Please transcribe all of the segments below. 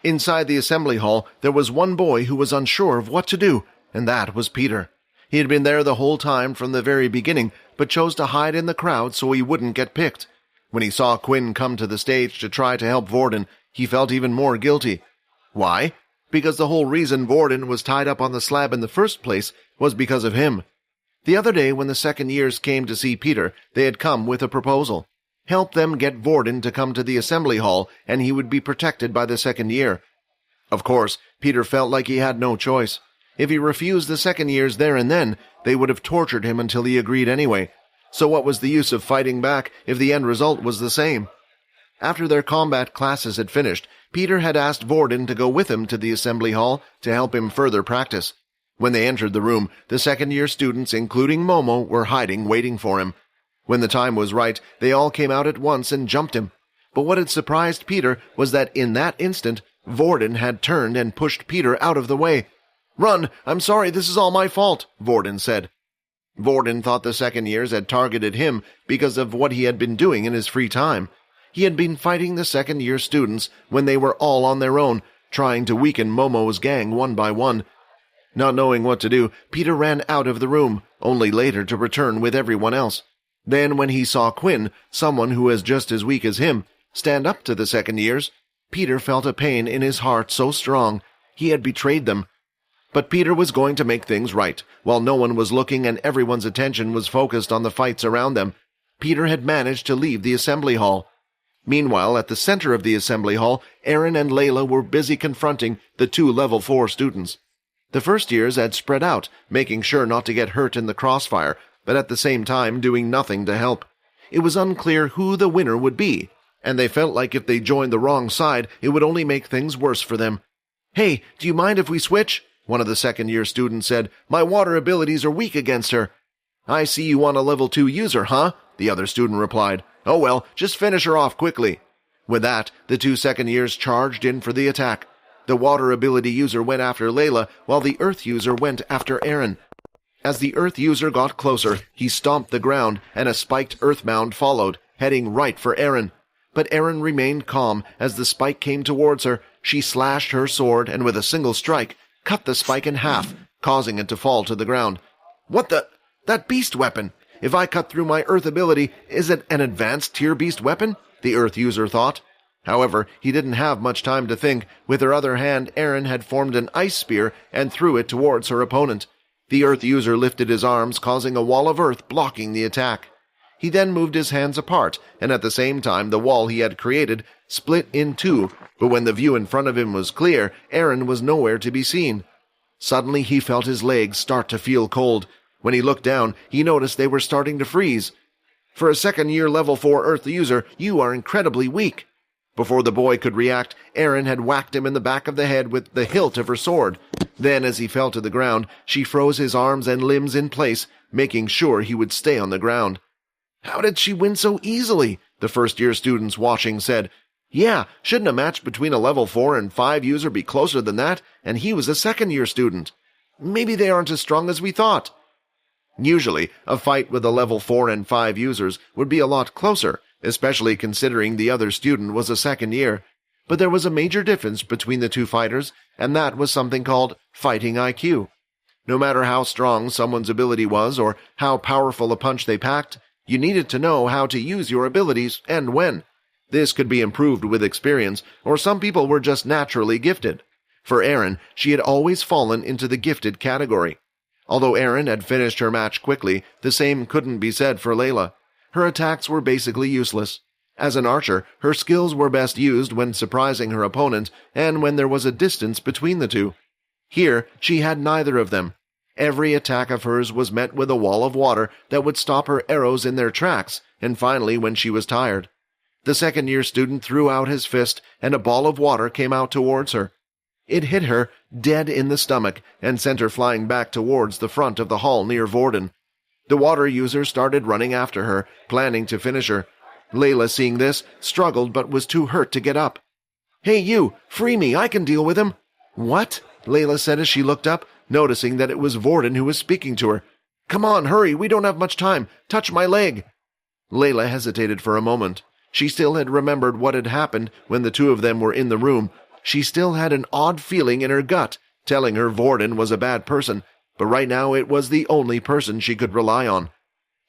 Inside the assembly hall, there was one boy who was unsure of what to do, and that was Peter. He had been there the whole time from the very beginning, but chose to hide in the crowd so he wouldn't get picked. When he saw Quinn come to the stage to try to help Vorden, he felt even more guilty. Why? Because the whole reason Vorden was tied up on the slab in the first place was because of him. The other day when the second years came to see Peter, they had come with a proposal. Help them get Vorden to come to the assembly hall, and he would be protected by the second year. Of course, Peter felt like he had no choice. If he refused the second years there and then, they would have tortured him until he agreed anyway. So what was the use of fighting back if the end result was the same? After their combat classes had finished, Peter had asked Vorden to go with him to the assembly hall to help him further practice. When they entered the room, the second-year students, including Momo, were hiding, waiting for him. When the time was right, they all came out at once and jumped him. But what had surprised Peter was that in that instant, Vorden had turned and pushed Peter out of the way. "Run! I'm sorry, this is all my fault," Vorden said. Vorden thought the second years had targeted him because of what he had been doing in his free time. He had been fighting the second-year students when they were all on their own, trying to weaken Momo's gang one by one. Not knowing what to do, Peter ran out of the room, only later to return with everyone else. Then when he saw Quinn, someone who was just as weak as him, stand up to the second years, Peter felt a pain in his heart so strong. He had betrayed them. But Peter was going to make things right. While no one was looking and everyone's attention was focused on the fights around them, Peter had managed to leave the assembly hall. Meanwhile, at the center of the assembly hall, Erin and Layla were busy confronting the two level 4 students. The first years had spread out, making sure not to get hurt in the crossfire, but at the same time doing nothing to help. It was unclear who the winner would be, and they felt like if they joined the wrong side, it would only make things worse for them. "Hey, do you mind if we switch?" one of the second-year students said. "My water abilities are weak against her." "I see you want a level 2 user, huh?" the other student replied. "Oh well, just finish her off quickly." With that, the two second years charged in for the attack. The water ability user went after Layla, while the earth user went after Erin. As the earth user got closer, he stomped the ground, and a spiked earth mound followed, heading right for Erin. But Erin remained calm. As the spike came towards her, she slashed her sword, and with a single strike, cut the spike in half, causing it to fall to the ground. "What the? That beast weapon! If I cut through my earth ability, is it an advanced tier beast weapon?" the earth user thought. However, he didn't have much time to think. With her other hand, Erin had formed an ice spear and threw it towards her opponent. The earth user lifted his arms, causing a wall of earth blocking the attack. He then moved his hands apart, and at the same time the wall he had created split in two, but when the view in front of him was clear, Erin was nowhere to be seen. Suddenly he felt his legs start to feel cold. When he looked down, he noticed they were starting to freeze. "For a second-year level 4 earth user, you are incredibly weak." Before the boy could react, Erin had whacked him in the back of the head with the hilt of her sword. Then, as he fell to the ground, she froze his arms and limbs in place, making sure he would stay on the ground. "How did she win so easily?" the first-year students watching said. "Yeah, shouldn't a match between a level 4 and 5 user be closer than that? And he was a second-year student. Maybe they aren't as strong as we thought." Usually, a fight with a level 4 and 5 users would be a lot closer, especially considering the other student was a second year. But there was a major difference between the two fighters, and that was something called fighting IQ. No matter how strong someone's ability was or how powerful a punch they packed, you needed to know how to use your abilities and when. This could be improved with experience, or some people were just naturally gifted. For Erin, she had always fallen into the gifted category. Although Erin had finished her match quickly, the same couldn't be said for Layla. Her attacks were basically useless. As an archer, her skills were best used when surprising her opponent and when there was a distance between the two. Here, she had neither of them. Every attack of hers was met with a wall of water that would stop her arrows in their tracks, and finally when she was tired. The second-year student threw out his fist, and a ball of water came out towards her. It hit her dead in the stomach and sent her flying back towards the front of the hall near Vorden. The water user started running after her, planning to finish her. Layla, seeing this, struggled but was too hurt to get up. "Hey you, free me, I can deal with him." "What?" Layla said as she looked up, noticing that it was Vorden who was speaking to her. "Come on, hurry, we don't have much time. Touch my leg." Layla hesitated for a moment. She still had remembered what had happened when the two of them were in the room. She still had an odd feeling in her gut, telling her Vorden was a bad person, but right now it was the only person she could rely on.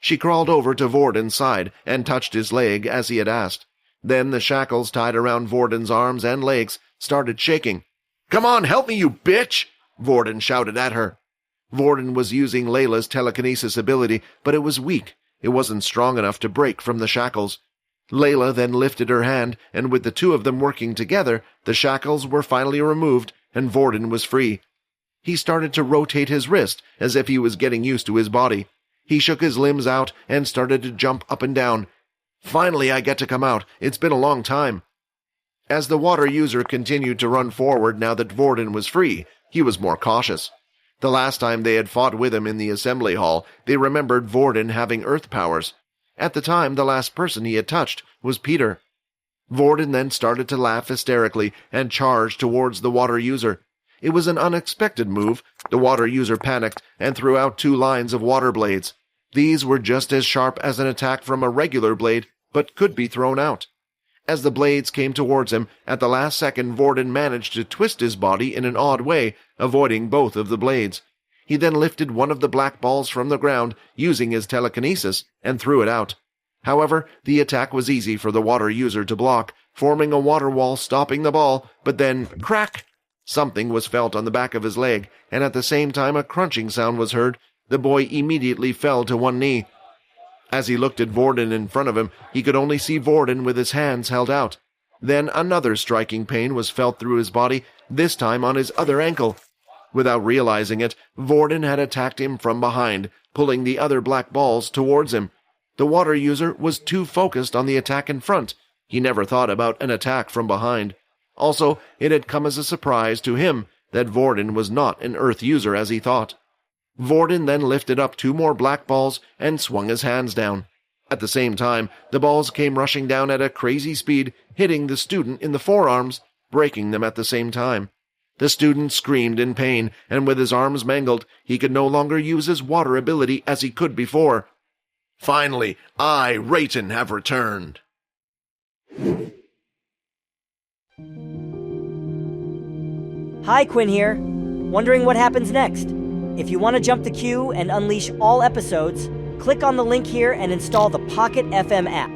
She crawled over to Vorden's side and touched his leg as he had asked. Then the shackles tied around Vorden's arms and legs started shaking. "Come on, help me, you bitch!" Vorden shouted at her. Vorden was using Layla's telekinesis ability, but it was weak. It wasn't strong enough to break from the shackles. Layla then lifted her hand, and with the two of them working together, the shackles were finally removed, and Vorden was free. He started to rotate his wrist, as if he was getting used to his body. He shook his limbs out and started to jump up and down. "Finally, I get to come out. It's been a long time." As the water user continued to run forward now that Vorden was free, he was more cautious. The last time they had fought with him in the assembly hall, they remembered Vorden having earth powers. At the time, the last person he had touched was Peter. Vorden then started to laugh hysterically and charged towards the water user. It was an unexpected move. The water user panicked and threw out 2 lines of water blades. These were just as sharp as an attack from a regular blade, but could be thrown out. As the blades came towards him, at the last second Vorden managed to twist his body in an odd way, avoiding both of the blades. He then lifted one of the black balls from the ground, using his telekinesis, and threw it out. However, the attack was easy for the water user to block, forming a water wall stopping the ball, but then, crack! Something was felt on the back of his leg, and at the same time a crunching sound was heard. The boy immediately fell to one knee. As he looked at Vorden in front of him, he could only see Vorden with his hands held out. Then another striking pain was felt through his body, this time on his other ankle. Without realizing it, Vorden had attacked him from behind, pulling the other black balls towards him. The water user was too focused on the attack in front. He never thought about an attack from behind. Also, it had come as a surprise to him that Vorden was not an earth user as he thought. Vorden then lifted up 2 more black balls and swung his hands down. At the same time, the balls came rushing down at a crazy speed, hitting the student in the forearms, breaking them at the same time. The student screamed in pain, and with his arms mangled, he could no longer use his water ability as he could before. "Finally, I, Rayton, have returned." Hi, Quinn here. Wondering what happens next? If you want to jump the queue and unleash all episodes, click on the link here and install the Pocket FM app.